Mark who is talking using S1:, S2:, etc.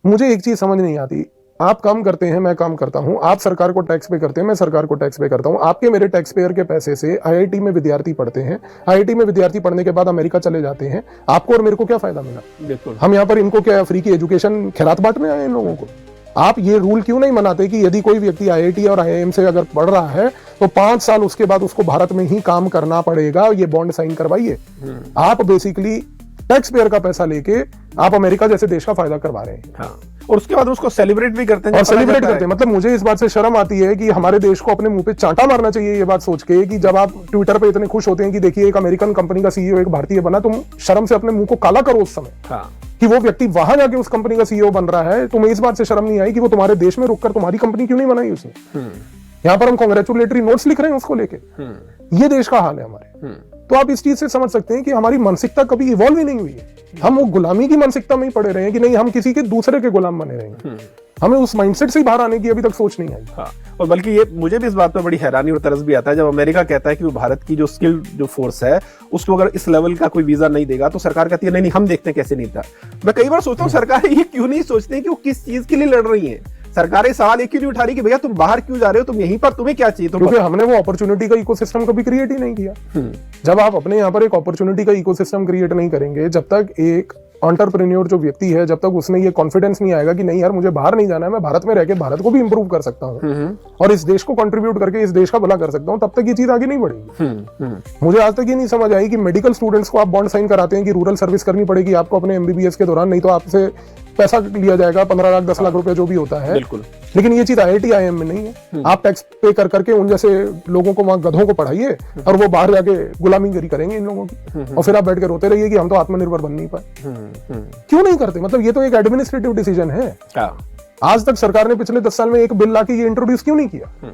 S1: मुझे एक चीज समझ नहीं आती, आप काम करते हैं, मैं काम करता हूं, आप सरकार को टैक्स पे करते हैं, मैं सरकार को टैक्स पे करता हूं, आपके मेरे टैक्स पेयर के पैसे से आईआईटी में विद्यार्थी पढ़ते हैं, आईआईटी में विद्यार्थी पढ़ने के बाद अमेरिका चले जाते हैं, आपको और मेरे को क्या फायदा मिला?
S2: बिल्कुल।
S1: हम यहाँ पर इनको क्या फ्री की एजुकेशन खैरात बांटने आए इन लोगों को? आप ये रूल क्यों नहीं बनाते कि यदि कोई व्यक्ति आईआईटी और आईआईएम से अगर पढ़ रहा है तो 5 साल उसके बाद उसको भारत में ही काम करना पड़ेगा, ये बॉन्ड साइन करवाइए। आप बेसिकली टैक्स पेयर का पैसा लेके आप अमेरिका जैसे देश का फायदा करवा रहे हैं।
S2: हाँ। और उसके बाद उसको सेलिब्रेट भी करते हैं
S1: और सेलिब्रेट करते हैं। मतलब मुझे इस बात से शर्म आती है कि हमारे देश को अपने मुंह पे चांटा मारना चाहिए ये बात सोच के कि जब आप ट्विटर पे इतने खुश होते हैं कि देखिए एक अमेरिकन कंपनी का सीईओ एक भारतीय बना, तुम शर्म से अपने मुंह को काला करो उस समय।
S2: हाँ।
S1: कि वो व्यक्ति वहां जाके उस कंपनी का सीईओ बन रहा है, तुम्हें इस बात से शर्म नहीं आई कि वो तुम्हारे देश में रुककर तुम्हारी कंपनी क्यों नहीं बनाई उसने? यहाँ पर हम कांग्रेचुलेटरी नोट्स लिख रहे हैं उसको लेके। ये देश का हाल है हमारे। तो आप इस चीज से समझ सकते हैं कि हमारी मानसिकता कभी इवॉल्व ही नहीं हुई है। हम वो गुलामी की मानसिकता में ही पड़े रहे हैं कि नहीं हम किसी के दूसरे के गुलाम बने रहेंगे। हमें उस माइंडसेट से ही बाहर आने की अभी तक सोच नहीं आई।
S2: हाँ। और बल्कि ये मुझे भी इस बात पर बड़ी हैरानी और तरस भी आता है जब अमेरिका कहता है कि वो भारत की जो स्किल जो फोर्स है उसको अगर इस लेवल का कोई वीजा नहीं देगा तो सरकार कहती है नहीं नहीं हम देखते हैं कैसे नहीं था। मैं कई बार सोचता हूँ सरकार ये क्यों नहीं सोचते कि वो किस चीज के लिए लड़ रही है। सरकारें सवाल एक क्यों नहीं उठा रही कि भैया तुम बाहर क्यों जा रहे हो, तुम यहीं पर, तुम्हें क्या चाहिए?
S1: क्योंकि हमने वो अपॉर्चुनिटी का इकोसिस्टम कभी क्रिएट ही नहीं किया। जब आप अपने यहाँ पर एक अपॉर्चुनिटी का इकोसिस्टम क्रिएट नहीं करेंगे, जब तक एक एंटरप्रेन्योर जो व्यक्ति है जब तक उसमें ये कॉन्फिडेंस नहीं आएगा कि नहीं यार मुझे बाहर नहीं जाना है, मैं भारत में रह के भारत को भी इंप्रूव कर सकता हूँ और इस देश को कंट्रीब्यूट करके इस देश का भला कर सकता हूँ, तब तक ये चीज आगे नहीं बढ़ेगी। मुझे आज तक ये नहीं समझ आई कि मेडिकल स्टूडेंट्स को आप बॉन्ड साइन कराते हैं कि रूरल सर्विस करनी पड़ेगी आपको अपने एमबीबीएस के दौरान, नहीं तो आपसे पैसा लिया जाएगा 15 लाख 10 लाख रुपए जो भी होता है।
S2: बिल्कुल।
S1: लेकिन ये चीज आईआईटी आईएम में नहीं है। आप टैक्स पे कर करके उन जैसे लोगों को वहां गधों को पढ़ाइए और वो बाहर जाके गुलामीगिरी करेंगे इन लोगों की, और फिर आप बैठ के रोते रहिए कि हम तो आत्मनिर्भर बन नहीं पाए। क्यों नहीं करते? मतलब ये तो एक एडमिनिस्ट्रेटिव डिसीजन है। आज तक सरकार ने पिछले 10 साल में एक बिल लाके ये इंट्रोड्यूस क्यों नहीं किया?